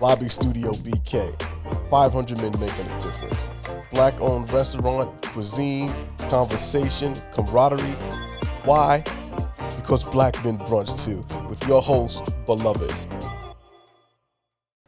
Bobby Studio BK. 500 men making a difference. Black-owned restaurant, cuisine, conversation, camaraderie. Why? Because black men brunch too. With your host, Beloved.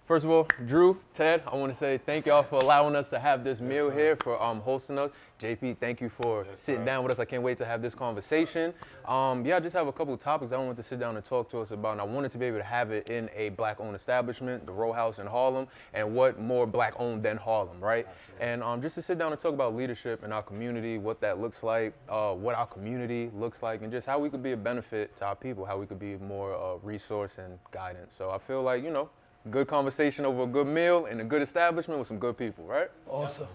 First of all, Drew, Ted, I want to say thank y'all for allowing us to have this meal here, for hosting us. JP, thank you for sitting down with us. I can't wait to have this conversation. I just have a couple of topics I wanted to sit down and talk to us about, and I wanted to be able to have it in a black-owned establishment, the Row House in Harlem, and what more black-owned than Harlem, right? Absolutely. And just to sit down and talk about leadership in our community, what that looks like, what our community looks like, and just how we could be a benefit to our people, how we could be more resource and guidance. So I feel like, good conversation over a good meal in a good establishment with some good people, right? Awesome,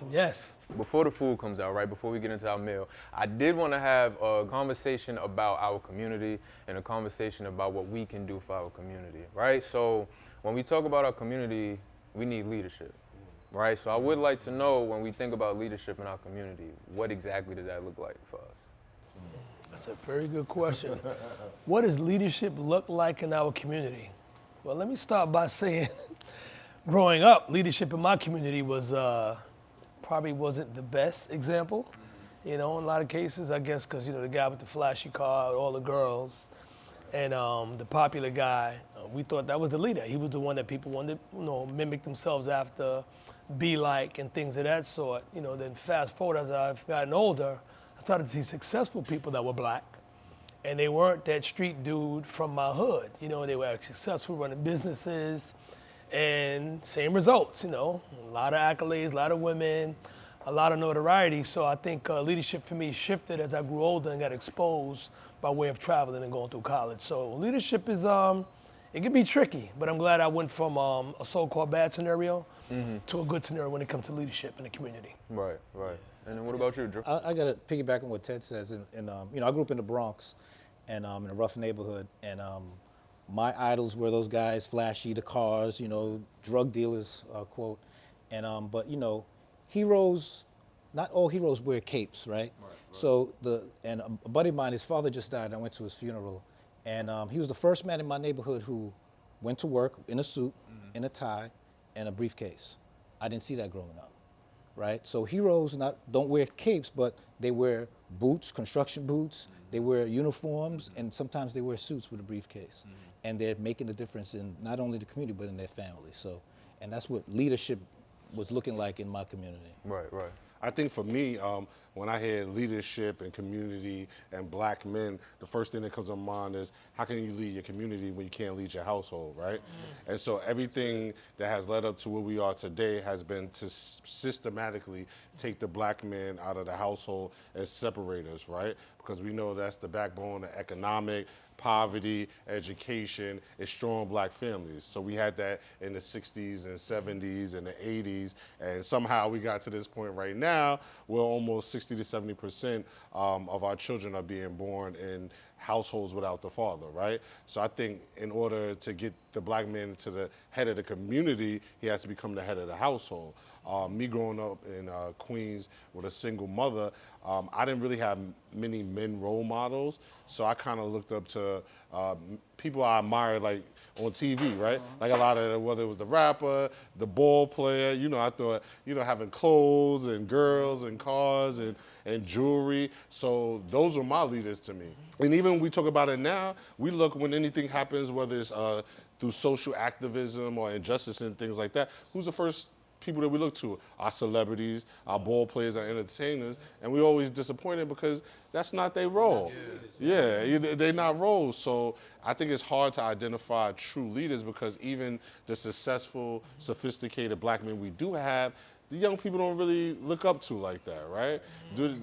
yes. Before the food comes out, right, before we get into our meal, I did want to have a conversation about our community and a conversation about what we can do for our community, right? So when we talk about our community, we need leadership, right? So I would like to know, when we think about leadership in our community, what exactly does that look like for us? That's a very good question. What does leadership look like in our community? Well, let me start by saying, growing up, leadership in my community was probably wasn't the best example. In a lot of cases, I guess, because the guy with the flashy car, all the girls, and the popular guy, we thought that was the leader. He was the one that people wanted to, mimic themselves after, be like, and things of that sort. Then fast forward, as I've gotten older, I started to see successful people that were black. And they weren't that street dude from my hood. They were actually successful running businesses and same results, a lot of accolades, a lot of women, a lot of notoriety. So I think leadership for me shifted as I grew older and got exposed by way of traveling and going through college. So leadership is, it can be tricky, but I'm glad I went from a so-called bad scenario to a good scenario when it comes to leadership in the community. Right. And then what about you, Drew? I got to piggyback on what Ted says. And I grew up in the Bronx and in a rough neighborhood. And my idols were those guys, flashy, the cars, drug dealers, quote. And but heroes, not all heroes wear capes, right? So a buddy of mine, his father just died. I went to his funeral, and he was the first man in my neighborhood who went to work in a suit, in a tie, and a briefcase. I didn't see that growing up. Right? So heroes don't wear capes, but they wear boots, construction boots, they wear uniforms, and sometimes they wear suits with a briefcase. And they're making a difference in not only the community, but in their family. So, and that's what leadership was looking like in my community. Right. I think for me, when I hear leadership and community and black men, the first thing that comes to mind is, how can you lead your community when you can't lead your household, right? And so everything that has led up to where we are today has been to systematically take the black man out of the household and separate us, right? Because we know that's the backbone of economic, poverty, education, and strong black families. So we had that in the 60s and 70s and the 80s, and somehow we got to this point right now where almost 60 to 70% of our children are being born in households without the father, right? So I think in order to get the black man to the head of the community, he has to become the head of the household. Me growing up in Queens with a single mother, I didn't really have many men role models, so I kind of looked up to people I admired, like on TV, right? Like a lot of, whether it was the rapper, the ball player, I thought, having clothes and girls and cars and jewelry. So those were my leaders to me. And even when we talk about it now, we look when anything happens, whether it's through social activism or injustice and things like that, who's the first people that we look to? Our celebrities, our ball players, our entertainers, and we're always disappointed because that's not their role. They're not roles. So I think it's hard to identify true leaders because even the successful, sophisticated black men we do have, the young people don't really look up to like that, right? Do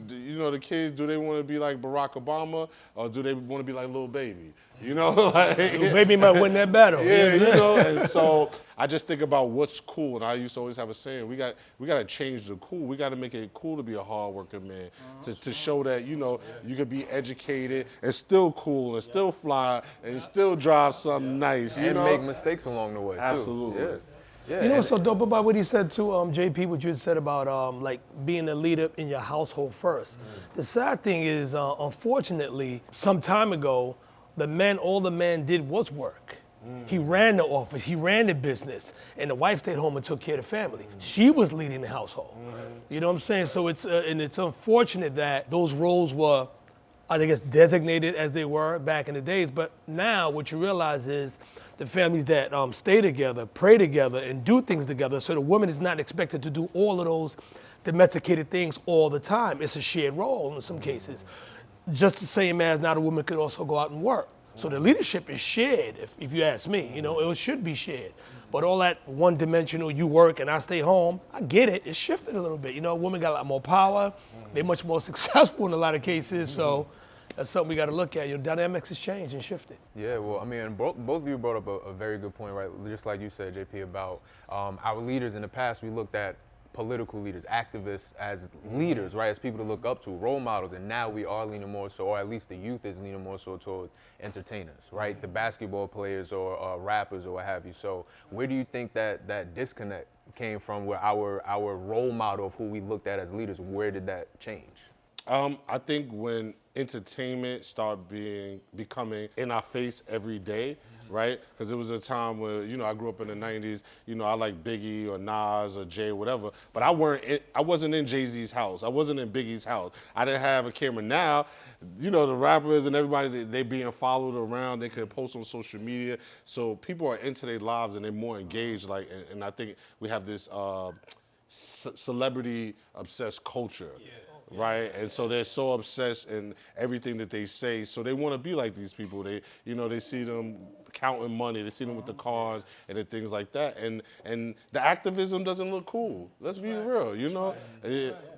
the kids, do they want to be like Barack Obama or do they want to be like Lil Baby? Like, Lil Baby might win that battle. And so I just think about what's cool, and I used to always have a saying, we got to change the cool. We got to make it cool to be a hard-working man, to show that, you could be educated and still cool and still fly and still drive something nice, and make mistakes along the way, too. Absolutely. You know what's so dope about what he said too, JP, what you had said about like being a leader in your household first. The sad thing is, unfortunately, some time ago, all the men did was work. He ran the office, he ran the business, and the wife stayed home and took care of the family. She was leading the household. You know what I'm saying? So it's unfortunate that those roles were, I guess, designated as they were back in the days. But now what you realize is the families that stay together, pray together, and do things together. So the woman is not expected to do all of those domesticated things all the time. It's a shared role in some cases. Just the same as now the woman could also go out and work. So the leadership is shared, if you ask me. You know, it should be shared. But all that one-dimensional, you work and I stay home, I get it. It's shifted a little bit. You know, women got a lot more power. They're much more successful in a lot of cases. So that's something we got to look at. Your dynamics has changed and shifted. Yeah, well, I mean, both of you brought up a very good point, right? Just like you said, JP, about our leaders in the past. We looked at political leaders, activists as leaders, right? As people to look up to, role models, and now we are leaning more so, or at least the youth is leaning more so towards entertainers, right? The basketball players or rappers or what have you. So where do you think that disconnect came from, where our role model of who we looked at as leaders, where did that change? I think when entertainment started becoming in our face every day, right? Because it was a time where, you know, I grew up in the 90s, you know, I like Biggie or Nas or Jay, whatever, but I wasn't in Jay-Z's house. I wasn't in Biggie's house. I didn't have a camera. Now, you know, the rappers and everybody, they being followed around, they could post on social media. So people are into their lives and they're more engaged, like, and I think we have this celebrity obsessed culture. Right, and so they're so obsessed in everything that they say, so they want to be like these people. They, you know, they see them counting money, they see them with the cars and the things like that, and the activism doesn't look cool. Let's be real, you know.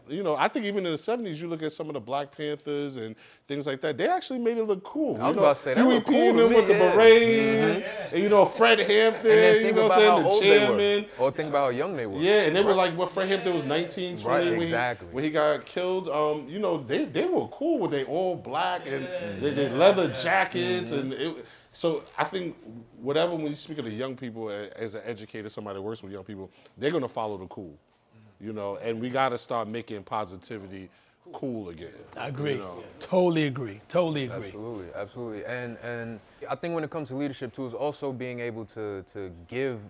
You know, I think even in the '70s, you look at some of the Black Panthers and things like that. They actually made it look cool. I was about to say that looked cool them to me, with the berets, and you know, Fred Hampton. And then think you know about what how I'm old saying, the they were, chairman. or think about how young they were. Yeah, and they were like, what, Fred Hampton was 19, 20 Right, exactly. when he got killed. You know, they were cool with they all black and they leather jackets so I think whatever, when you speak of the young people, as an educator, somebody that works with young people, they're gonna follow the cool, you know, and we gotta start making positivity cool again. I agree. You know? Totally agree. Absolutely. And I think when it comes to leadership too, is also being able to give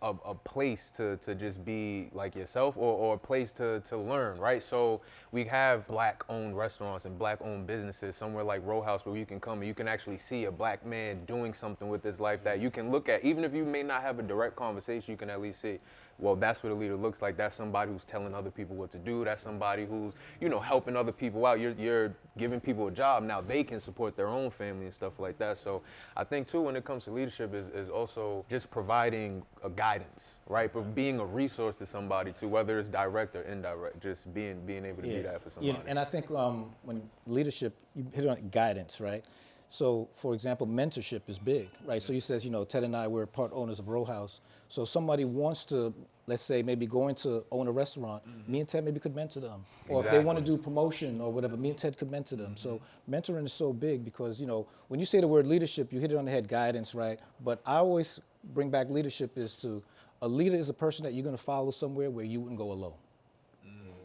a place to just be like yourself, or a place to learn, right? So we have Black-owned restaurants and Black-owned businesses somewhere like Row House, where you can come and you can actually see a Black man doing something with his life that you can look at. Even if you may not have a direct conversation, you can at least see, well, that's what a leader looks like. That's somebody who's telling other people what to do. That's somebody who's, you know, helping other people out. You're giving people a job. Now they can support their own family and stuff like that. So I think too, when it comes to leadership, is also just providing a guidance, right? But being a resource to somebody too, whether it's direct or indirect, just being able to be that for somebody. Yeah, and I think when leadership, you hit on guidance, right? So, for example, mentorship is big, right? So you says, you know, Ted and I, we're part owners of Row House. So somebody wants to, let's say, maybe going to own a restaurant, me and Ted maybe could mentor them. Or if they want to do promotion or whatever, me and Ted could mentor them. So mentoring is so big because, you know, when you say the word leadership, you hit it on the head, guidance, right? But I always bring back leadership is to, a leader is a person that you're going to follow somewhere where you wouldn't go alone.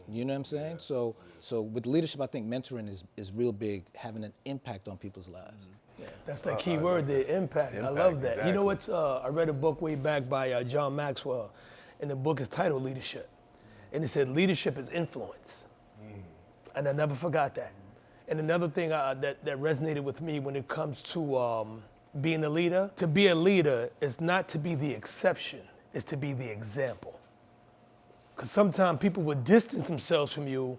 You know what I'm saying? So with leadership, I think mentoring is real big, having an impact on people's lives. Yeah, that's the key word, the impact. I love that. Exactly. You know what's, I read a book way back by John Maxwell, and the book is titled Leadership. And it said leadership is influence. And I never forgot that. And another thing that resonated with me when it comes to being a leader, to be a leader is not to be the exception, it's to be the example. Because sometimes people would distance themselves from you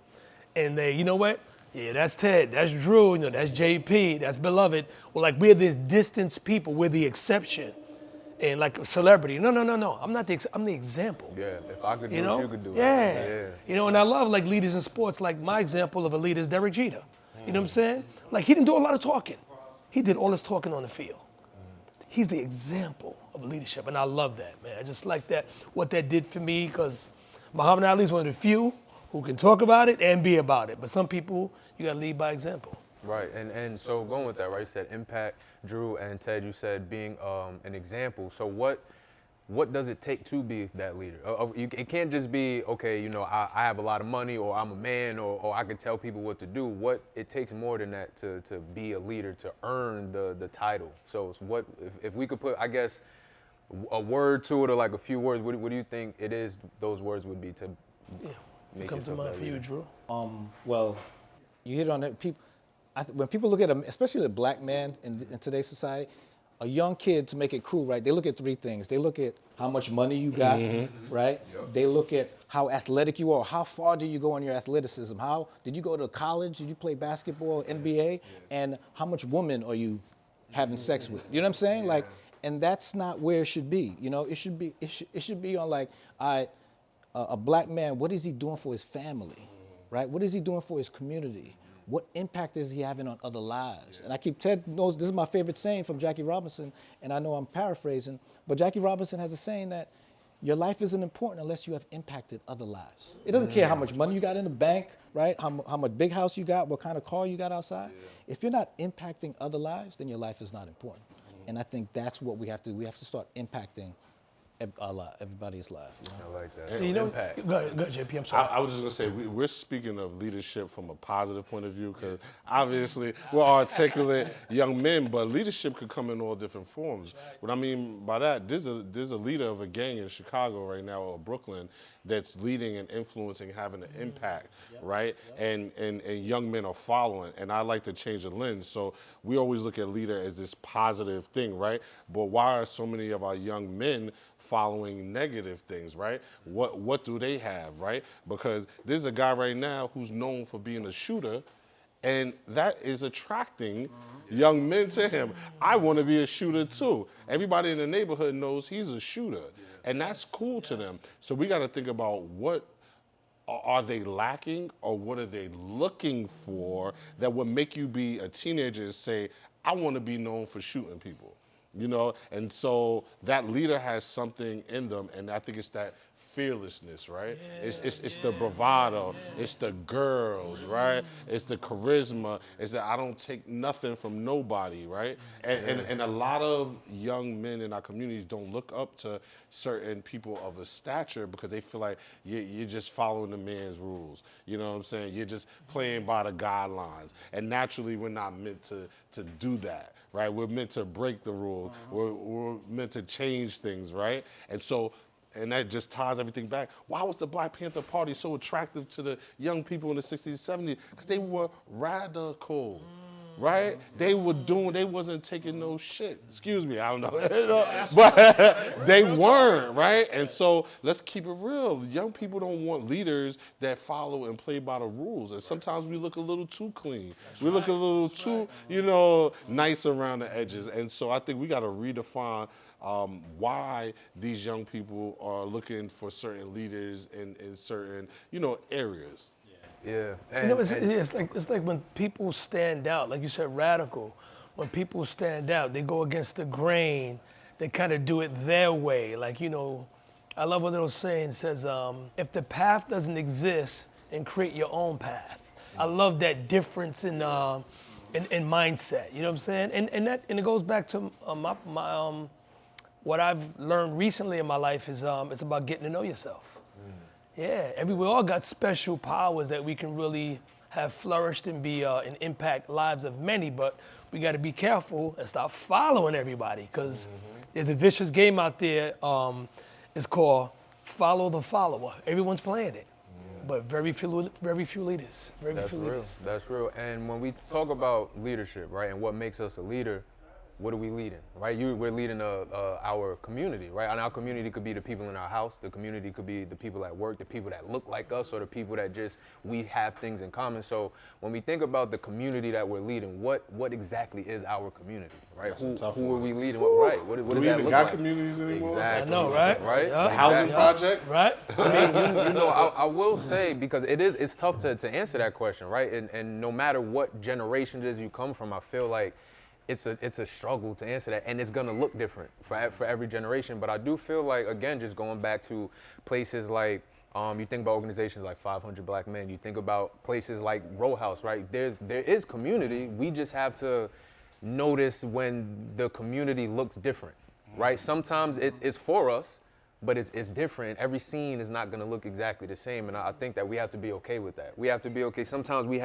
and they, you know what? Yeah, that's Ted, that's Drew, you know, that's JP, that's Beloved. Well, like we're this distance people, we're the exception. And like a celebrity, no, I'm not I'm the example. Yeah, if I could do You know? it, you could do it. Yeah. You know, and I love like leaders in sports, like my example of a leader is Derek Jeter. You know what I'm saying? Like he didn't do a lot of talking. He did all his talking on the field. He's the example of leadership, and I love that, man. I just like that, what that did for me, because Muhammad Ali is one of the few who can talk about it and be about it. But some people, you gotta lead by example. Right, and so going with that, right, you said impact, Drew and Ted, you said being an example. So what what does it take to be that leader? It can't just be, okay, you know, I have a lot of money, or I'm a man, or I can tell people what to do. It takes more than that to be a leader, to earn the title. So it's what, if we could put, I guess, a word to it, or like a few words, what do you think it is those words would be to make Come to yourself mind that for you, leader? Drew. Well, you hit on it. When people look at a, especially a black man in today's society, a young kid, to make it cool, right? They look at three things. They look at how much money you got, right? Yep. They look at how athletic you are. How far did you go in your athleticism? How did you go to college? Did you play basketball, NBA? And how much woman are you having sex with? You know what I'm saying? Like, and that's not where it should be. You know, it should be on like, a black man, what is he doing for his family, right? What is he doing for his community? What impact is he having on other lives? And Ted knows this is my favorite saying from Jackie Robinson, and I know I'm paraphrasing, but Jackie Robinson has a saying that your life isn't important unless you have impacted other lives. It doesn't care how much money you got in the bank, right? How much big house you got, what kind of car you got outside. If you're not impacting other lives, then your life is not important. And I think that's what we have to do. We have to start impacting everybody's life. You know? I like that. So, you know, Impact. go ahead, JP, I'm sorry. I was just gonna say we're speaking of leadership from a positive point of view, because obviously we're articulate young men, but leadership could come in all different forms. What I mean by that, there's a leader of a gang in Chicago right now, or Brooklyn, that's leading and influencing, having an impact, right? And young men are following, and I like to change the lens. So we always look at leader as this positive thing, right? But why are so many of our young men following negative things, right? What do they have, right? Because there's a guy right now who's known for being a shooter, and that is attracting young men to him. I want to be a shooter too. Everybody in the neighborhood knows he's a shooter, and that's cool to them. So we got to think about what are they lacking, or what are they looking for that would make you be a teenager and say, I want to be known for shooting people. You know, and so that leader has something in them, and I think it's that fearlessness, right? It's the bravado, it's the girls, right? It's the charisma, it's that I don't take nothing from nobody, right? And a lot of young men in our communities don't look up to certain people of a stature because they feel like you're just following the man's rules. You know what I'm saying? You're just playing by the guidelines. And naturally, we're not meant to do that, right? We're meant to break the rules. We're meant to change things, right? And that just ties everything back. Why was the Black Panther Party so attractive to the young people in the 60s and 70s? Because they were radical, right? They wasn't taking no shit. Excuse me, I don't know. But they weren't, right? And so let's keep it real. Young people don't want leaders that follow and play by the rules. And sometimes we look a little too clean. We look a little too, nice around the edges. And so I think we got to redefine why these young people are looking for certain leaders in certain, areas. Yeah. It's like when people stand out, like you said, radical. When people stand out, they go against the grain. They kind of do it their way. Like, I love what little saying says, if the path doesn't exist, then create your own path. I love that difference in mindset. You know what I'm saying? And it goes back to my what I've learned recently in my life is it's about getting to know yourself. Yeah, we all got special powers that we can really have flourished and be and impact lives of many, but we got to be careful and stop following everybody, because there's a vicious game out there. It's called follow the follower. Everyone's playing it, but very few leaders. That's real. And when we talk about leadership, right, and what makes us a leader, what are we leading, right? We're leading our community, right? And our community could be the people in our house. The community could be the people at work, the people that look like us, or the people that we have things in common. So when we think about the community that we're leading, what exactly is our community, right? Who are we leading? What does that look like? Do we even got communities anymore? Exactly. I know, right? Right? Yeah. The housing project? Right? I mean, I will say, because it's tough to answer that question, right? And no matter what generation it is you come from, I feel like it's a struggle to answer that, and it's gonna look different for every generation. But I do feel like, again, just going back to places like, you think about organizations like 500 Black Men, you think about places like Row House, right? There is community. We just have to notice when the community looks different. right? Sometimes it's for us, but it's different. Every scene is not gonna look exactly the same, and I think that we have to be okay with that. We have to be okay. Sometimes we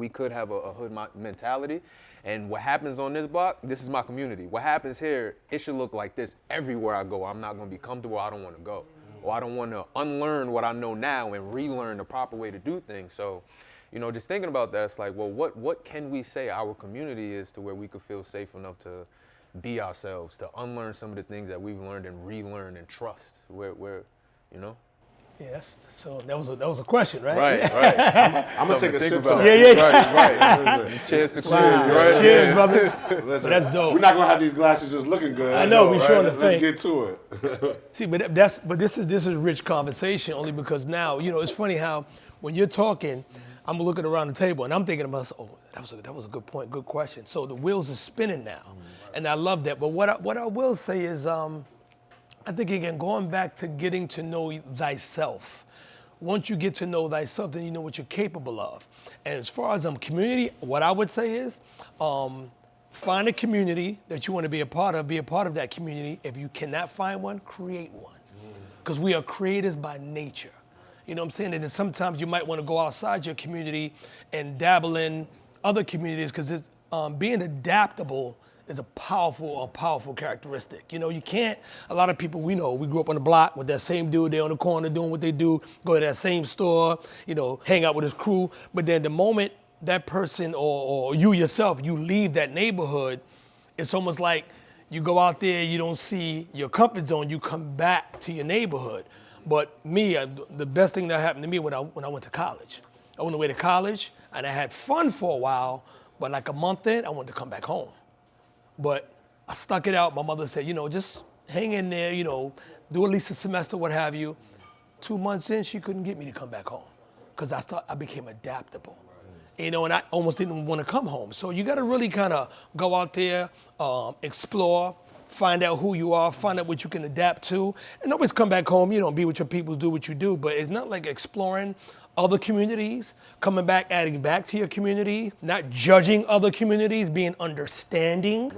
could have a hood mentality, and what happens on this block, this is my community. What happens here, it should look like this everywhere I go. I'm not gonna be comfortable, I don't wanna go. Or I don't wanna unlearn what I know now and relearn the proper way to do things. So, just thinking about that, it's like, well, what can we say our community is to where we could feel safe enough to be ourselves, to unlearn some of the things that we've learned and relearn and trust. Yes. So that was a question, right? Right. I'm gonna take a sip about. to that. Right. Cheers to cheers, Wow. right? Cheers, brother. Listen, That's dope. We're not gonna have these glasses just looking good. I know, we showing the Let's face. get to it. See, but this is rich conversation only because now, it's funny how when you're talking, I'm looking around the table and I'm thinking to myself, oh, that was a good point, good question. So the wheels are spinning now, and I love that. But what I will say is, I think again, going back to getting to know thyself. Once you get to know thyself, then you know what you're capable of. And as far as community, what I would say is, find a community that you want to be a part of that community. If you cannot find one, create one. Because we are creators by nature. You know what I'm saying? And then sometimes you might want to go outside your community and dabble in other communities, because it's being adaptable is a powerful characteristic. You can't, a lot of people we grew up on the block with that same dude, they're on the corner doing what they do, go to that same store, hang out with his crew. But then the moment that person or you yourself, you leave that neighborhood, it's almost like you go out there, you don't see your comfort zone, you come back to your neighborhood. But me, the best thing that happened to me when I went to college. I went away to college and I had fun for a while, but like a month in, I wanted to come back home. But I stuck it out. My mother said, just hang in there, do at least a semester, what have you. 2 months in, she couldn't get me to come back home because I became adaptable. And I almost didn't want to come home. So you got to really kind of go out there, explore, find out who you are, find out what you can adapt to, and always come back home, be with your people, do what you do. But it's not like exploring other communities, coming back, adding back to your community, not judging other communities, being understanding,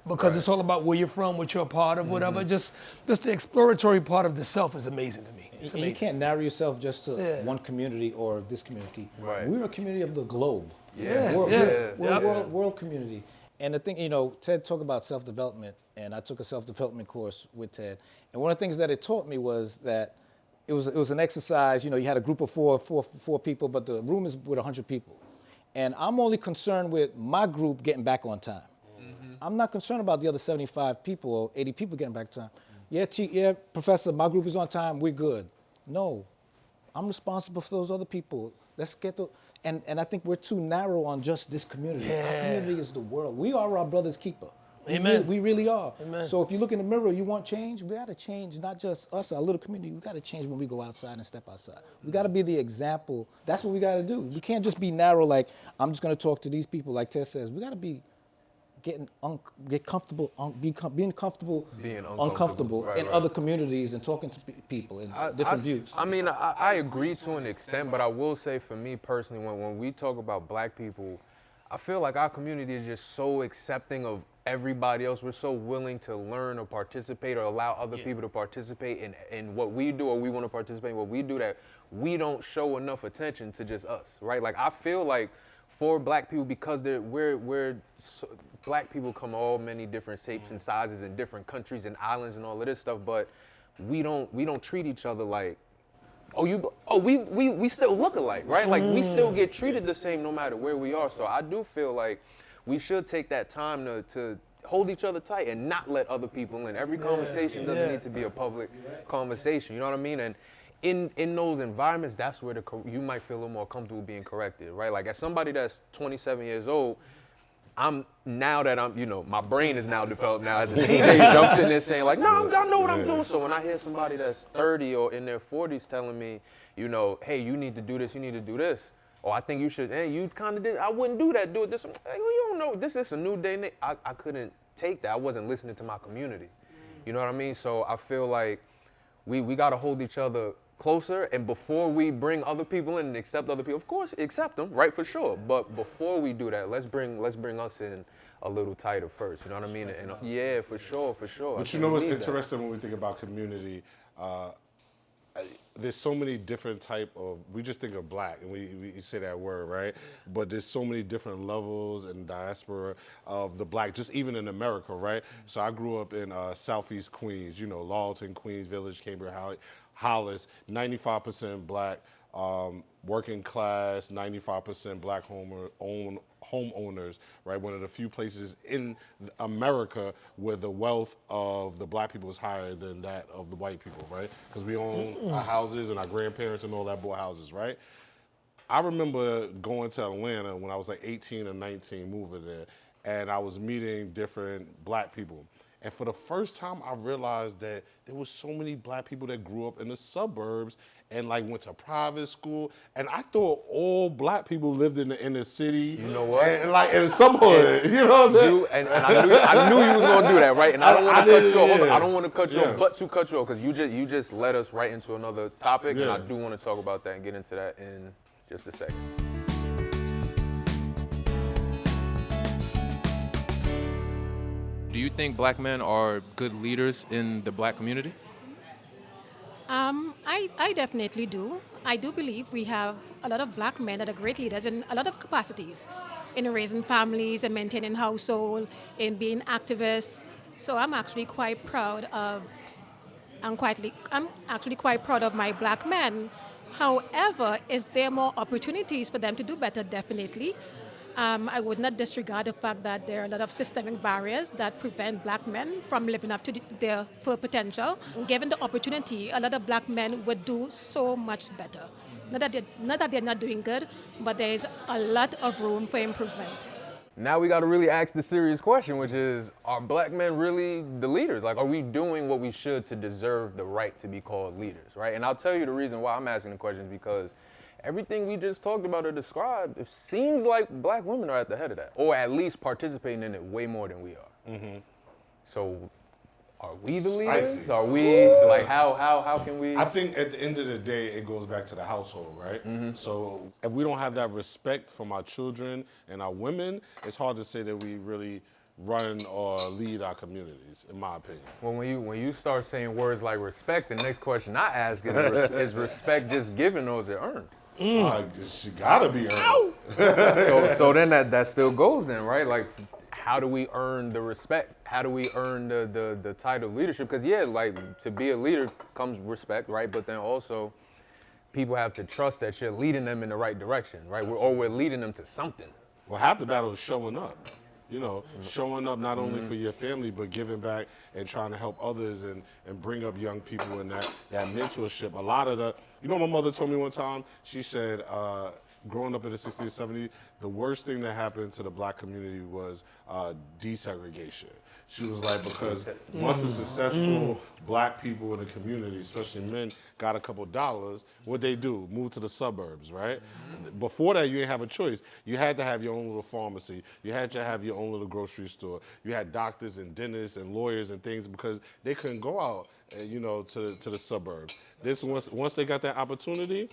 because it's all about where you're from, what you're a part of, whatever. Just the exploratory part of the self is amazing to me. And you can't narrow yourself just to one community or this community. Right. We're a community of the globe. Yeah. We're a world community. And the thing, Ted talked about self-development, and I took a self-development course with Ted. And one of the things that it taught me was that it was an exercise. You had a group of four people, but the room is with 100 people. And I'm only concerned with my group getting back on time. I'm not concerned about the other 75 people or 80 people getting back on time. Yeah, Professor, my group is on time, we're good. No, I'm responsible for those other people. Let's get the, and I think we're too narrow on just this community. Our community is the world. We are our brother's keeper. Amen. We really are. Amen. So if you look in the mirror, you want change, we got to change, not just us, our little community. We got to change when we go outside and step outside. We got to be the example. That's what we got to do. We can't just be narrow, like, I'm just going to talk to these people, like Ted says. We got to be being comfortable uncomfortable in other communities and talking to people in different views. I mean, I agree to an extent, but I will say for me personally, when we talk about black people, I feel like our community is just so accepting of everybody else. We're so willing to learn or participate or allow other people to participate in what we do, or we want to participate in what we do, that we don't show enough attention to just us, right? Like, I feel like for black people, because black people come all many different shapes and sizes in different countries and islands and all of this stuff, but we don't treat each other like, we still look alike, right? Like, we still get treated the same no matter where we are. So I do feel like we should take that time to hold each other tight and not let other people in. Every conversation doesn't need to be a public conversation, you know what I mean? And in those environments, that's where you might feel a little more comfortable being corrected, right? Like, as somebody that's 27 years old, now that I'm, my brain is now developed now as a teenager, I'm sitting there saying like, no, I know what I'm doing. So when I hear somebody that's 30 or in their 40s telling me, hey, you need to do this, you need to do this, or I think you should, hey, you kind of did, I wouldn't do that, do it this way. Hey, well, you don't know, this is a new day. I couldn't take that. I wasn't listening to my community. You know what I mean? So I feel like we got to hold each other closer, and before we bring other people in and accept other people, of course, accept them, right, for sure. But before we do that, let's bring us in a little tighter first. You know what I mean? And yeah, for sure, for sure. But you know what's interesting when we think about community? There's so many different type of, we just think of black and we say that word, right? But there's so many different levels and diaspora of the black, just even in America, right? So I grew up in Southeast Queens, you know, Lawton, Queens Village, Cambridge, Hollis, 95% black, working class, 95% black homeowners, right? One of the few places in America where the wealth of the black people is higher than that of the white people, right? Because we own our houses and our grandparents and all that bought houses, right? I remember going to Atlanta when I was like 18 or 19, moving there, and I was meeting different black people. And for the first time, I realized that there was so many black people that grew up in the suburbs and like went to private school. And I thought all black people lived in the inner city. You know what? And like in some hood, you know what I'm saying? And I knew you was gonna do that, right? And I don't want to cut you off. Hold on, I don't want to cut you off, but to cut you off, because you just led us right into another topic, and I do want to talk about that and get into that in just a second. Do you think black men are good leaders in the black community? I definitely do. I do believe we have a lot of black men that are great leaders in a lot of capacities, in raising families and maintaining household, in being activists. So I'm actually quite proud of, I'm actually quite proud of my black men. However, is there more opportunities for them to do better? Definitely. I would not disregard the fact that there are a lot of systemic barriers that prevent black men from living up to their full potential. Given the opportunity, a lot of black men would do so much better. Not that they're not doing good, but there is a lot of room for improvement. Now we got to really ask the serious question, which is, are black men really the leaders? Like, are we doing what we should to deserve the right to be called leaders, right? And I'll tell you the reason why I'm asking the question is because everything we just talked about or described, it seems like black women are at the head of that, or at least participating in it way more than we are. Mm-hmm. So are we the leaders? Are we, like, how can we? I think at the end of the day, it goes back to the household, right? Mm-hmm. So if we don't have that respect from our children and our women, it's hard to say that we really run or lead our communities, in my opinion. Well, when you start saying words like respect, the next question I ask is respect just given or is it earned? She gotta be earned. So then that still goes then, right? Like, how do we earn the respect? How do we earn the title of leadership? Because yeah, like, to be a leader comes respect, right? But then also people have to trust that you're leading them in the right direction, right? We're leading them to something. Well, half the battle is showing up. You know, showing up not only for your family, but giving back and trying to help others and bring up young people in that mentorship. A lot of you know, my mother told me one time, she said, growing up in the 60s, 70s, the worst thing that happened to the black community was desegregation. She was like, because once the successful black people in the community, especially men, got a couple dollars, what'd they do? Move to the suburbs, right? Mm-hmm. Before that, you didn't have a choice. You had to have your own little pharmacy. You had to have your own little grocery store. You had doctors and dentists and lawyers and things because they couldn't go out, you know, to the suburbs. This once they got that opportunity,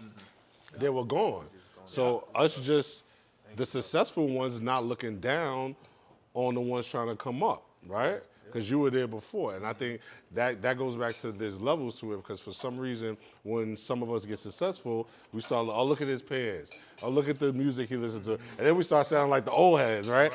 they were gone. So us just, the successful ones not looking down on the ones trying to come up. Right? Because you were there before. And I think that goes back to there's levels to it because for some reason, when some of us get successful, we start, oh, look at his pants. Oh, look at the music he listens to. And then we start sounding like the old heads, right?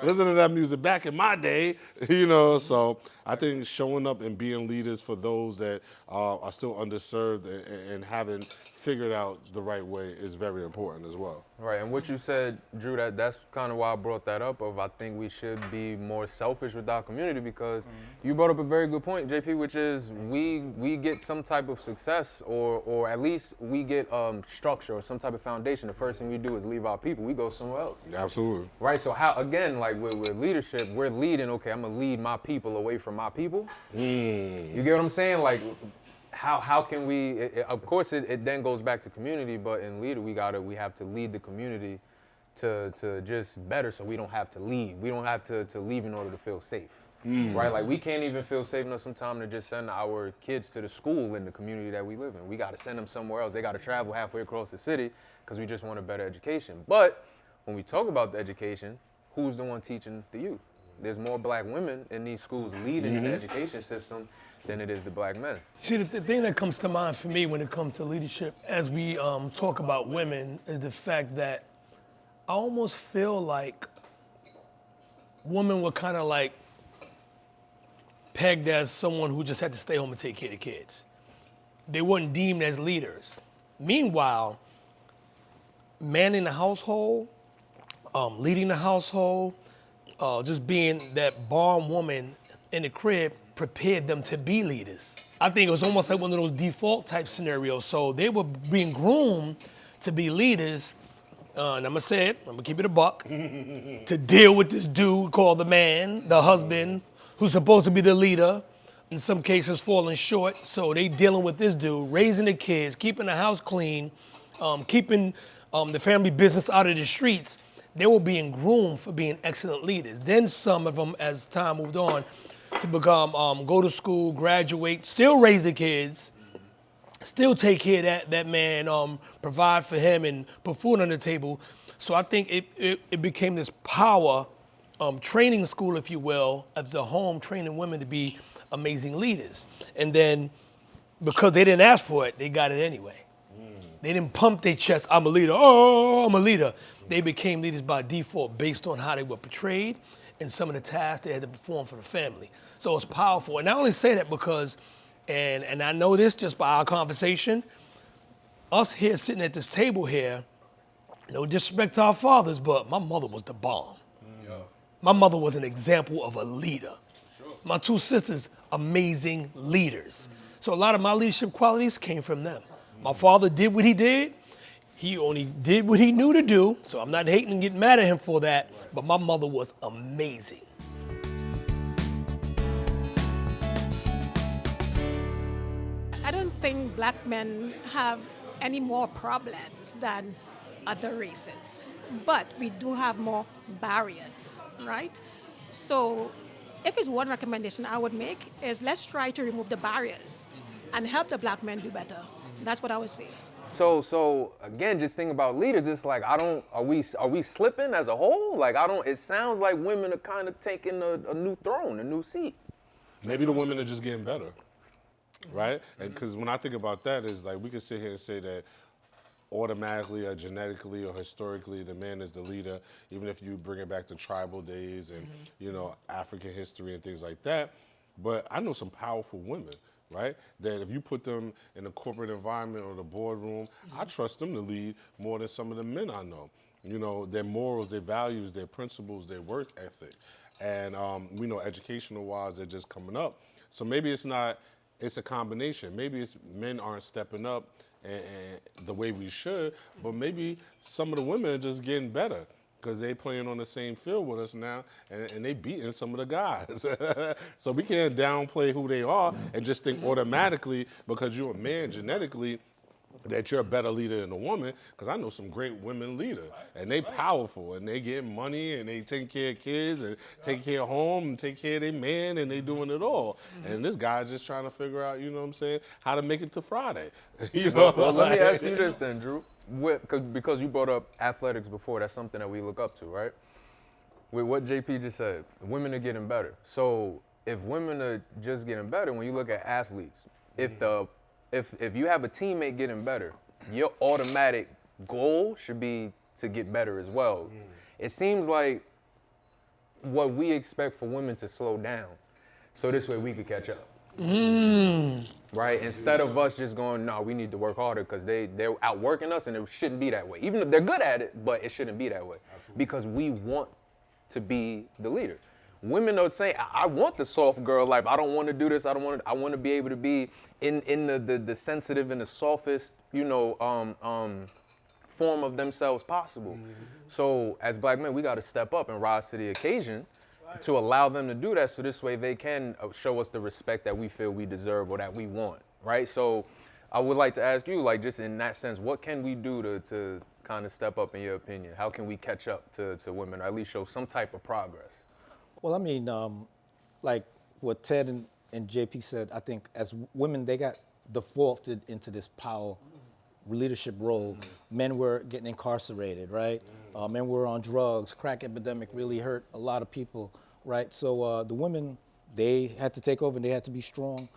Listen to that music back in my day, you know. So I think showing up and being leaders for those that are still underserved and haven't figured out the right way is very important as well. Right, and what you said, Drew, that's kind of why I brought that up of I think we should be more selfish with our community because you brought up a very good point, JP, which is we get some type of success or at least we get structure or some type of foundation. The first thing we do is leave our people. We go somewhere else. Absolutely. Right, so how, again, like with leadership, we're leading, okay, I'm going to lead my people away from my people. You get what I'm saying? Like, how can we, of course it then goes back to community, but in leader we have to lead the community to just better so we don't have to leave. We don't have to leave in order to feel safe. right? Like we can't even feel safe enough sometimes to just send our kids to the school in the community that we live in. We got to send them somewhere else. They got to travel halfway across the city because we just want a better education. But when we talk about the education, who's the one teaching the youth? There's more black women in these schools leading in the education system than it is the black men. See, the thing that comes to mind for me when it comes to leadership, as we talk about women, is the fact that I almost feel like women were kind of like pegged as someone who just had to stay home and take care of the kids. They weren't deemed as leaders. Meanwhile, manning the household, leading the household, just being that barn woman in the crib prepared them to be leaders. I think it was almost like one of those default type scenarios. So they were being groomed to be leaders, and I'm gonna say it, I'm gonna keep it a buck, to deal with this dude called the man, the husband, who's supposed to be the leader, in some cases falling short. So they dealing with this dude, raising the kids, keeping the house clean, keeping the family business out of the streets. They were being groomed for being excellent leaders. Then some of them, as time moved on, to become, go to school, graduate, still raise the kids, still take care of that man, provide for him and put food on the table. So I think it became this power training school, if you will, as the home training women to be amazing leaders. And then because they didn't ask for it, they got it anyway. They didn't pump their chest, I'm a leader, oh, I'm a leader. They became leaders by default based on how they were portrayed and some of the tasks they had to perform for the family. So it's powerful. And I only say that because, and I know this just by our conversation, us here sitting at this table here, no disrespect to our fathers, but my mother was the bomb. My mother was an example of a leader. My two sisters, amazing leaders. So a lot of my leadership qualities came from them. My father did what he did. He only did what he knew to do, so I'm not hating and getting mad at him for that, but my mother was amazing. I don't think black men have any more problems than other races, but we do have more barriers, right? So if it's one recommendation I would make is let's try to remove the barriers and help the black men do better. That's what I would say. So again, just think about leaders. It's like are we slipping as a whole? Like it sounds like women are kind of taking a new throne, a new seat. Maybe the women are just getting better, right? And because when I think about that, is like we could sit here and say that automatically or genetically or historically the man is the leader, even if you bring it back to tribal days and African history and things like that. But I know some powerful women, right? That if you put them in a corporate environment or the boardroom, I trust them to lead more than some of the men I know. Their morals, their values, their principles, their work ethic. And we know educational wise, they're just coming up. So maybe it's a combination. Maybe it's men aren't stepping up and the way we should, but maybe some of the women are just getting better because they playing on the same field with us now and they beating some of the guys. So we can't downplay who they are and just think automatically because you're a man genetically that you're a better leader than a woman, because I know some great women leaders, and they powerful, and they getting money, and they taking care of kids, and taking care of home, and take care of their man, and they doing it all. And this guy's just trying to figure out, how to make it to Friday. Well, let me ask you this then, Drew, because you brought up athletics before. That's something that we look up to, right? With what JP just said, women are getting better. So if women are just getting better, when you look at athletes, if you have a teammate getting better, your automatic goal should be to get better as well. It seems like what we expect for women to slow down, so this way we could catch up. Right? Instead of us just going, no, we need to work harder because they're outworking us, and it shouldn't be that way. Even if they're good at it, but it shouldn't be that way. Because we want to be the leader. Women are saying, I want the soft girl life. I don't want to do this. I want to be able to be in the sensitive and the softest, form of themselves possible. So as black men, we got to step up and rise to the occasion to allow them to do that. So this way they can show us the respect that we feel we deserve or that we want, right? So I would like to ask you, like, just in that sense, what can we do to kind of step up in your opinion? How can we catch up to women or at least show some type of progress? Well, I mean, like what Ted and JP said, I think as women, they got defaulted into this power leadership role. Men were getting incarcerated, right? Men were on drugs. Crack epidemic really hurt a lot of people, right? So the women, they had to take over and they had to be strong.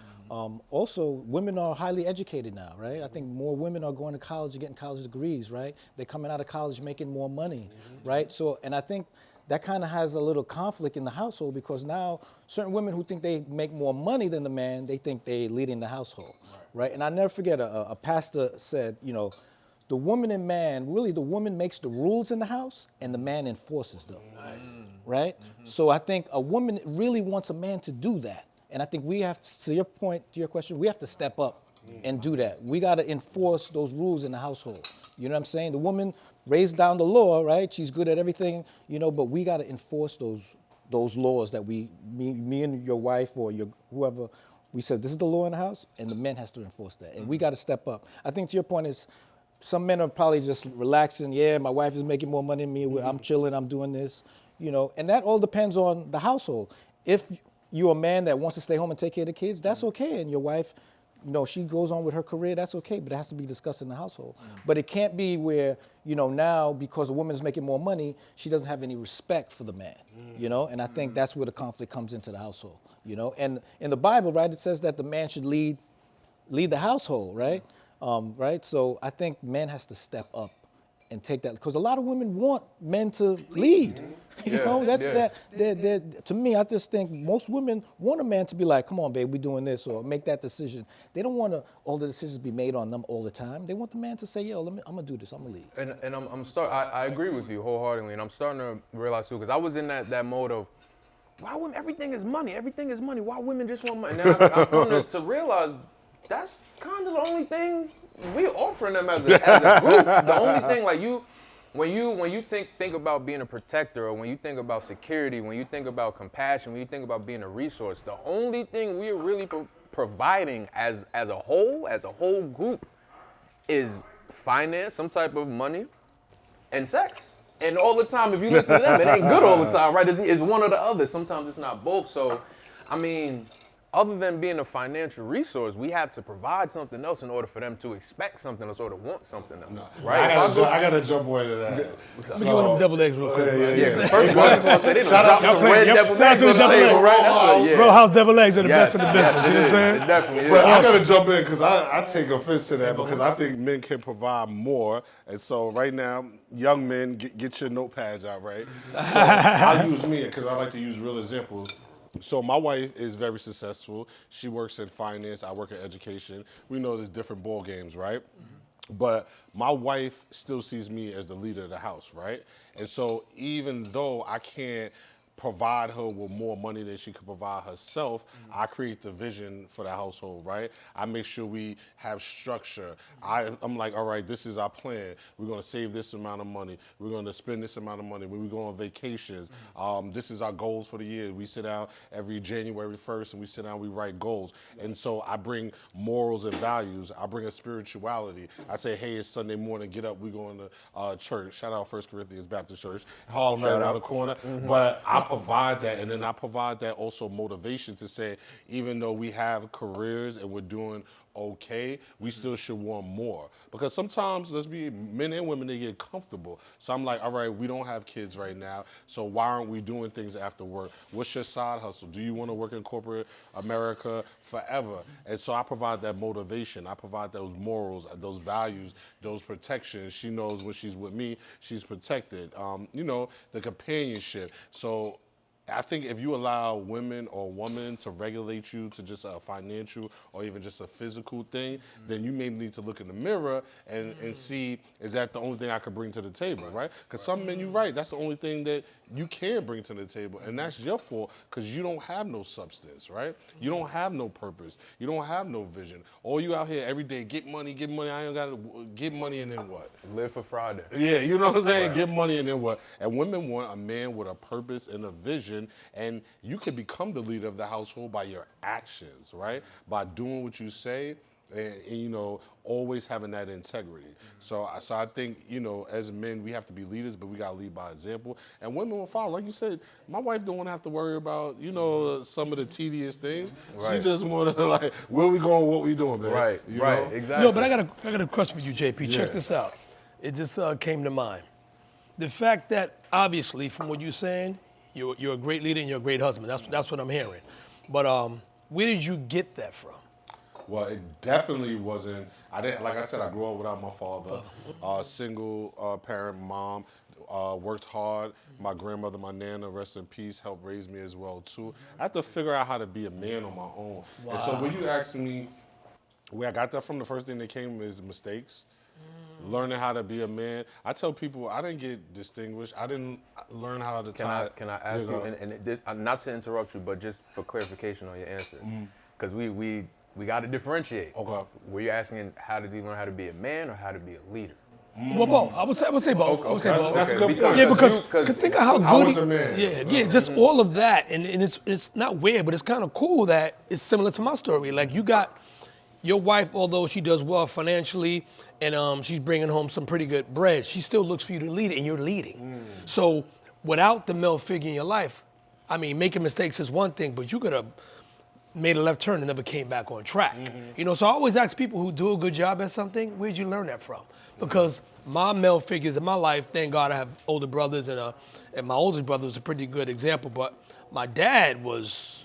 Also, women are highly educated now, right? I think more women are going to college and getting college degrees, right? They're coming out of college making more money, right? So, and I think that kind of has a little conflict in the household because now certain women who think they make more money than the man, they think they leading the household, right? And I never forget a pastor said, you know, the woman and man, really the woman makes the rules in the house and the man enforces them, right? So I think a woman really wants a man to do that. And I think we have, to your point, to your question, we have to step up and do that. We got to enforce those rules in the household. You know what I'm saying? The woman raised down the law, right? She's good at everything, you know, but we got to enforce those laws that me and your wife or your whoever, we said this is the law in the house, and the men has to enforce that. And we got to step up. I think to your point is, some men are probably just relaxing. Yeah, my wife is making more money than me. I'm chilling. I'm doing this, you know. And that all depends on the household. If you're a man that wants to stay home and take care of the kids, that's okay. And your wife, you know, she goes on with her career, that's okay, but it has to be discussed in the household. But it can't be where, you know, now because a woman is making more money, she doesn't have any respect for the man, you know? And I think that's where the conflict comes into the household, you know? And in the Bible, right, it says that the man should lead the household, right? Right? So I think men has to step up and take that, because a lot of women want men to lead. You know, that's that. To me, I just think most women want a man to be like, "Come on, babe, we're doing this," or make that decision. They don't want all the decisions be made on them all the time. They want the man to say, "Yo, I'm gonna do this. I'm gonna lead." And I agree with you wholeheartedly, and I'm starting to realize too, because I was in that mode of, why women? Everything is money. Everything is money. Why women just want money? And then I've come to realize that's kind of the only thing we're offering them as a group. The only thing, like when you think about being a protector, or when you think about security, when you think about compassion, when you think about being a resource, the only thing we're really providing as a whole group is finance, some type of money, and sex. And all the time, if you listen to them, it ain't good all the time, right? It's one or the other. Sometimes it's not both. So, I mean, other than being a financial resource, we have to provide something else in order for them to expect something else or to want something else, right? I gotta jump into that. Let me get one of them deviled eggs real quick. Yeah, first of all, I just want to say, they don't drop some red deviled Shout out eggs to on the the deviled table, eggs. right? That's Real House deviled eggs are the best of the yes, best. You know what I'm saying? It definitely is. But I gotta jump in because I take offense to that, because I think men can provide more. And so right now, young men, get your notepads out, right? So I'll use me because I like to use real examples. So my wife is very successful. She works in finance. I work in education. We know there's different ball games, right? But my wife still sees me as the leader of the house, right? And so even though I can't provide her with more money than she could provide herself, I create the vision for the household, right? I make sure we have structure. I'm like, all right, this is our plan. We're gonna save this amount of money. We're gonna spend this amount of money when we go on vacations. This is our goals for the year. We sit down every January 1st and we sit down, we write goals. And so I bring morals and values. I bring a spirituality. I say, hey, it's Sunday morning, get up, we're going to church. Shout out 1 Corinthians Baptist Church, Harlem right around the corner. But I provide that, and then I provide that also motivation to say, even though we have careers and we're doing okay, we still should want more. Because sometimes, let's be men and women, they get comfortable. So I'm like, all right, we don't have kids right now, so why aren't we doing things after work? What's your side hustle? Do you want to work in corporate America forever? And so I provide that motivation. I provide those morals, those values, those protections. She knows when she's with me, she's protected. You know, the companionship. So I think if you allow women or women to regulate you to just a financial or even just a physical thing, then you may need to look in the mirror and see, is that the only thing I could bring to the table, right? Because some men, you're right, that's the only thing that you can bring to the table, and that's your fault because you don't have no substance, right? You don't have no purpose. You don't have no vision. All you out here every day, get money, I ain't got to get money and then what? Live for Friday. Yeah, you know what I'm saying? Right. Get money and then what? And women want a man with a purpose and a vision, and you can become the leader of the household by your actions, right? By doing what you say and you know, always having that integrity. So I think, you know, as men, we have to be leaders, but we got to lead by example. And women will follow. Like you said, my wife don't want to have to worry about, you know, some of the tedious things. Right. She just want to, like, where we going, what we doing, man. Right, You right, know? exactly. No, but I got a question for you, JP. Yeah. Check this out. It just came to mind. The fact that obviously, from what you're saying, you're a great leader and you're a great husband. That's what I'm hearing. But where did you get that from? Well, it definitely wasn't. I didn't, like I said, I grew up without my father. Single parent mom, worked hard. My grandmother, my nana, rest in peace, helped raise me as well too. I had to figure out how to be a man on my own. And so when you ask me where I got that from, the first thing that came is mistakes. Learning how to be a man. I tell people I didn't get distinguished. I didn't learn how to tie. Can I ask you, and this, not to interrupt you, but just for clarification on your answer, because we got to differentiate. Okay. Were you asking how did he learn how to be a man or how to be a leader? Well, both. I would say both. I would say both. That's a good point. Yeah, because think of how good I was a man. Yeah, just all of that, and it's not weird, but it's kind of cool that it's similar to my story. Like you got your wife, although she does well financially, and she's bringing home some pretty good bread, she still looks for you to lead it, and you're leading. So without the male figure in your life, I mean, making mistakes is one thing, but you could have made a left turn and never came back on track. You know, so I always ask people who do a good job at something, where'd you learn that from? Because my male figures in my life, thank God I have older brothers, and my oldest brother was a pretty good example, but my dad was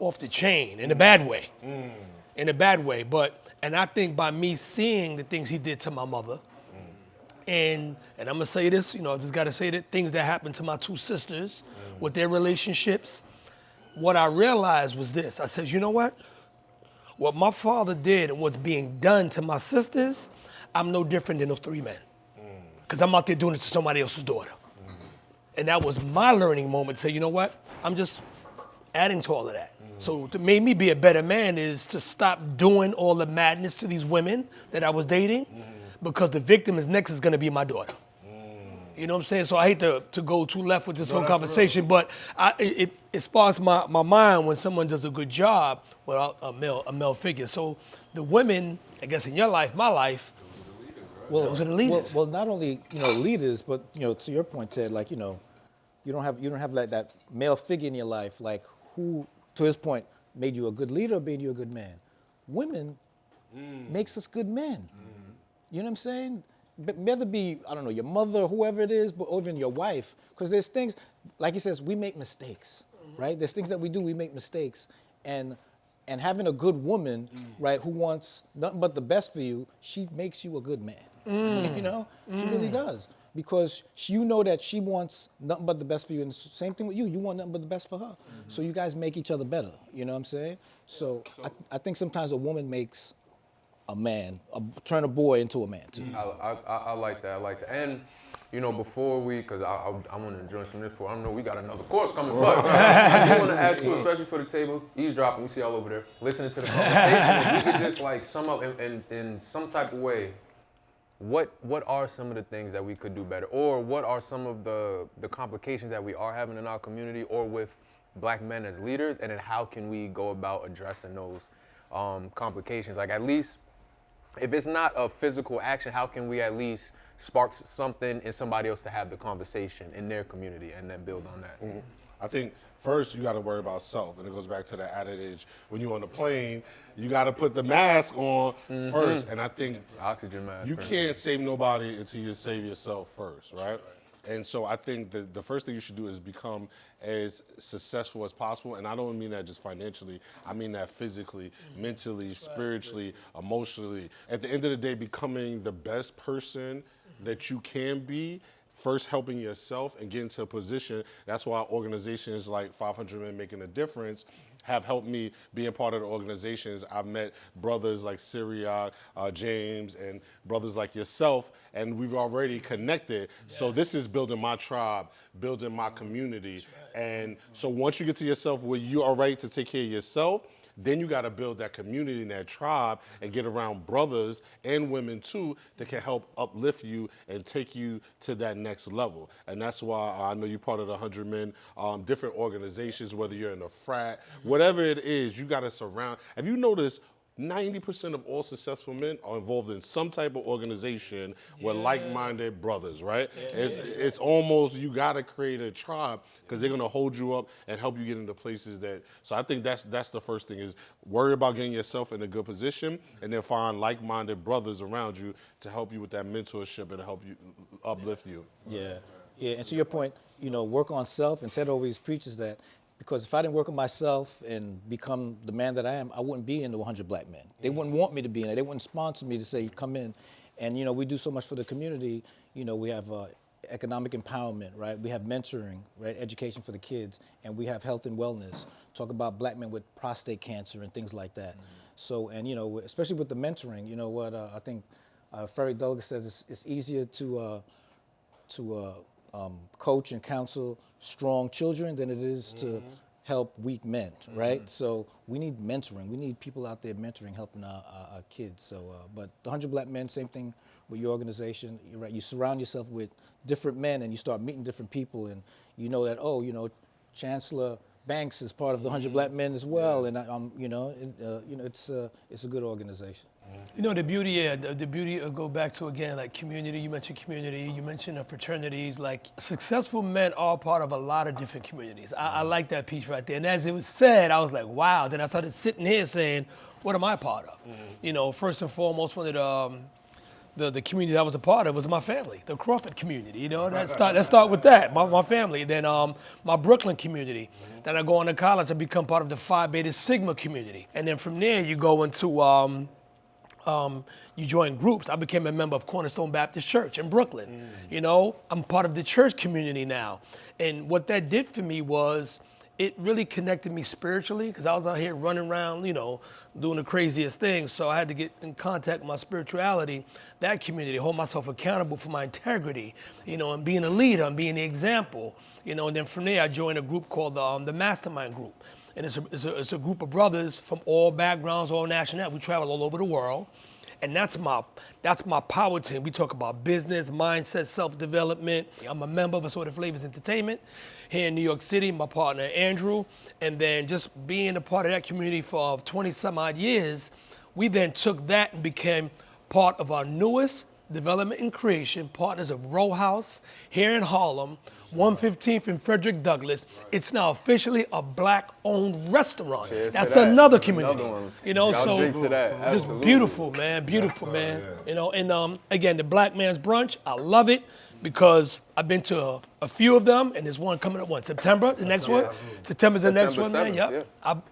off the chain in a bad way. In a bad way, and I think by me seeing the things he did to my mother, and I'm gonna say this, you know, I just gotta say that things that happened to my two sisters with their relationships, what I realized was this. I said, you know what my father did and what's being done to my sisters, I'm no different than those three men. Because I'm out there doing it to somebody else's daughter. And that was my learning moment to say, you know what, I'm just adding to all of that. So to make me be a better man is to stop doing all the madness to these women that I was dating, because the victim is next is gonna be my daughter. You know what I'm saying? So I hate to go too left with this whole conversation, but it sparks my mind when someone does a good job without a male figure. So the women, I guess in your life, my life, those are the leaders. Well, not only, you know, leaders, but, you know, to your point, Ted, like, you know, you don't have like that male figure in your life, like who, to his point, made you a good leader or made you a good man. Women makes us good men. You know what I'm saying? Whether it be, I don't know, your mother, whoever it is, but or even your wife, because there's things, like he says, we make mistakes, right? There's things that we do, we make mistakes. And having a good woman, right, who wants nothing but the best for you, she makes you a good man. You know? She really does. Because you know that she wants nothing but the best for you, and the same thing with you. You want nothing but the best for her. So you guys make each other better. You know what I'm saying? So I think sometimes a woman makes a man, turn a boy into a man too. I like that. I like that. And you know, before because I want to join some of this for. I know we got another course coming, but I do want to ask you, especially for the table, eavesdropping. We see all over there, listening to the conversation. If you could just like sum up in some type of way. What are some of the things that we could do better, or what are some of the complications that we are having in our community or with black men as leaders, and then how can we go about addressing those complications? Like, at least if it's not a physical action, how can we at least spark something in somebody else to have the conversation in their community and then build on that? I think first you got to worry about self, and it goes back to the adage: when you're on the plane, you got to put the mask on first. And I think Oxygen mask. you can't save nobody until you save yourself first, right? And so I think the first thing you should do is become as successful as possible. And I don't mean that just financially. I mean that physically, mentally, spiritually, emotionally. At the end of the day, becoming the best person that you can be, first helping yourself and getting to a position. That's why organizations like 500 Men Making a Difference have helped me being part of the organizations. I've met brothers like Syria, James, and brothers like yourself, and we've already connected. Yeah. So this is building my tribe, building my community. Right. And so once you get to yourself where you are ready to take care of yourself, then you got to build that community and that tribe and get around brothers and women too that can help uplift you and take you to that next level. And that's why I know you're part of the 100 Men, different organizations, whether you're in a frat, whatever it is, you got to surround. Have you noticed 90% of all successful men are involved in some type of organization with like-minded brothers, right? It's almost, you gotta create a tribe because they're gonna hold you up and help you get into places that, so I think that's the first thing, is worry about getting yourself in a good position and then find like-minded brothers around you to help you with that mentorship and help you, uplift you. Yeah, yeah, and to your point, work on self, and Ted always preaches that, because if I didn't work on myself and become the man that I am, I wouldn't be in the 100 Black Men. They wouldn't want me to be in it. They wouldn't sponsor me to say, come in. And, we do so much for the community. We have economic empowerment, right? We have mentoring, right? Education for the kids. And we have health and wellness. Talk about Black men with prostate cancer and things like that. So, and, especially with the mentoring, I think Frederick Douglass says it's easier to coach and counsel strong children than it is to help weak men, right? So we need mentoring. We need people out there mentoring, helping our kids. So, but the 100 Black Men, same thing with your organization. You're right. You surround yourself with different men, and you start meeting different people, and you know that Chancellor Banks is part of the 100 Black Men as well, and it's a good organization. The beauty of go back to, again, like community. You mentioned community, you mentioned fraternities. Like, successful men are part of a lot of different communities. I like that piece right there. And as it was said, I was like, wow. Then I started sitting here saying, what am I part of? First and foremost, one of the community I was a part of was my family, the Crawford community. Let's start with that, my family. Then my Brooklyn community. Then I go on to college, I become part of the Phi Beta Sigma community. And then from there, you go into you join groups. I became a member of Cornerstone Baptist Church in Brooklyn. I'm part of the church community now. And what that did for me was, it really connected me spiritually, because I was out here running around, doing the craziest things. So I had to get in contact with my spirituality, that community, hold myself accountable for my integrity, and being a leader and being the example. And then from there, I joined a group called the Mastermind Group. And it's a group of brothers from all backgrounds, all nationalities. We travel all over the world. And that's my power team. We talk about business, mindset, self-development. I'm a member of Assorted Flavors Entertainment here in New York City, my partner Andrew. And then just being a part of that community for 20 some odd years, we then took that and became part of our newest development and creation, partners of Row House here in Harlem, 115th and Frederick Douglass. It's now officially a Black-owned restaurant. Cheers That's to that. another community. Another one. So drink to that. just Absolutely. beautiful, man. And again, the Black Man's Brunch, I love it, because I've been to a few of them, and there's one coming up, September, the next one? September's the next one, man. 7th, Yep. yeah. I'm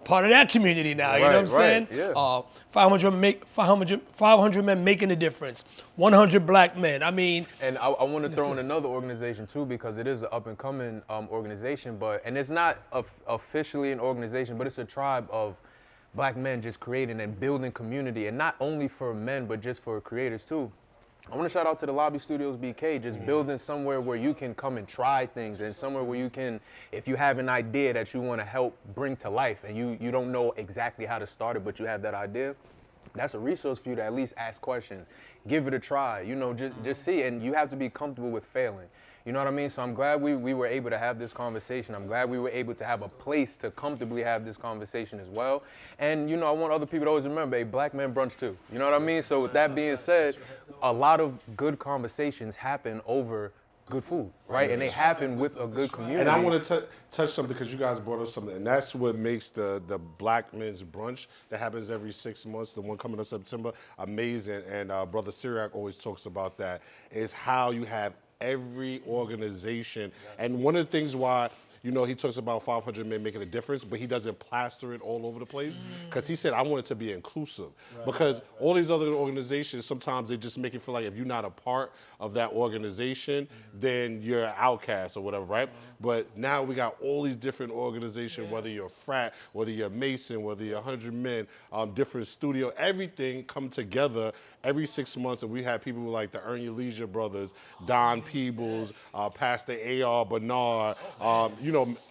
part of that community now, you know what I'm saying? Yeah. 500 men making a difference, 100 Black men. And I want to throw in another organization too, because it is an up and coming organization, and it's not officially an organization, but it's a tribe of Black men just creating and building community, and not only for men, but just for creators too. I want to shout out to the Lobby Studios BK, just building somewhere where you can come and try things, and somewhere where you can, if you have an idea that you want to help bring to life and you don't know exactly how to start it, but you have that idea, that's a resource for you to at least ask questions, give it a try, just see, and you have to be comfortable with failing. You know what I mean? So I'm glad we were able to have this conversation. I'm glad we were able to have a place to comfortably have this conversation as well. And, I want other people to always remember, a Black Man Brunch too. You know what I mean? So with that being said, a lot of good conversations happen over good food, right? And they happen with a good community. And I want to touch something, because you guys brought up something, and that's what makes the Black Men's Brunch that happens every 6 months, the one coming in September, amazing. And Brother Syriac always talks about that, is how you have every organization. And one of the things why, he talks about 500 men making a difference, but he doesn't plaster it all over the place, because he said, I want it to be inclusive. Because all these other organizations, sometimes they just make it feel like if you're not a part of that organization, then you're an outcast or whatever, right? But now we got all these different organizations, whether you're a frat, whether you're a Mason, whether you're 100 men, different studio, everything come together every 6 months. And we have people like the Earn Your Leisure brothers, Don Peebles, Pastor A.R. Bernard,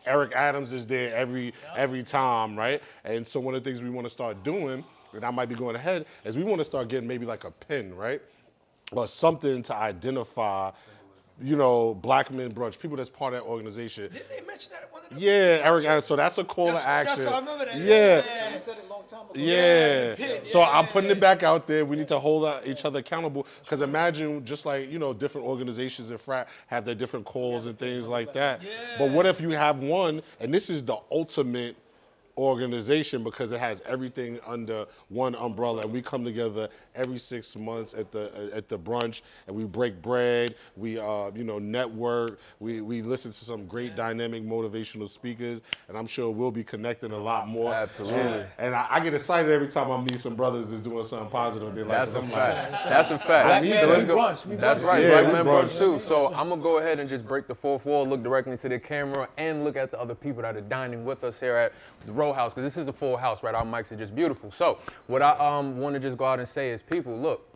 Eric Adams is there every time, right? And so one of the things we want to start doing, and I might be going ahead, is we want to start getting maybe like a pin, right? Or something to identify, Black Men Brunch, people that's part of that organization. Didn't they mention that at one of the Yeah, Eric Adams. So that's a call to action. That's what I remember that. Yeah. You said it long Yeah. So I'm putting it back out there. We need to hold each other accountable. Because imagine just like, different organizations and frat have their different calls and things like that. But what if you have one, and this is the ultimate organization because it has everything under one umbrella, and we come together every 6 months at the brunch, and we break bread, we network, we listen to some great dynamic motivational speakers, and I'm sure we'll be connecting a lot more. Absolutely. And I get excited every time I meet some brothers that's doing something positive. That's a fact. That's a fact. Black men, we brunch. That's right. Yeah, Black men we brunch. brunch too. So I'm gonna go ahead and just break the fourth wall, look directly into the camera, and look at the other people that are dining with us here at the Row House, because this is a full house, right? Our mics are just beautiful. So what I want to just go out and say is, people, look,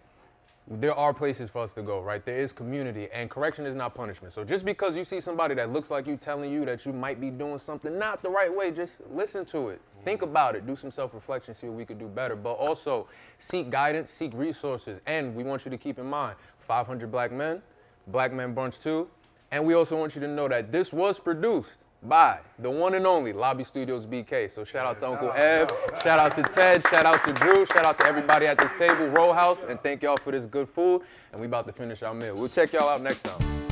there are places for us to go, right? There is community, and correction is not punishment. So just because you see somebody that looks like you telling you that you might be doing something not the right way, just listen to it. Think about it. Do some self-reflection, see what we could do better. But also seek guidance, seek resources. And we want you to keep in mind, 500 Black Men Brunch too. And we also want you to know that this was produced by the one and only Lobby Studios BK. So shout out to Uncle Eb, shout out to Ted, shout out to Drew, shout out to everybody at this table, Row House, and thank y'all for this good food. And we about to finish our meal. We'll check y'all out next time.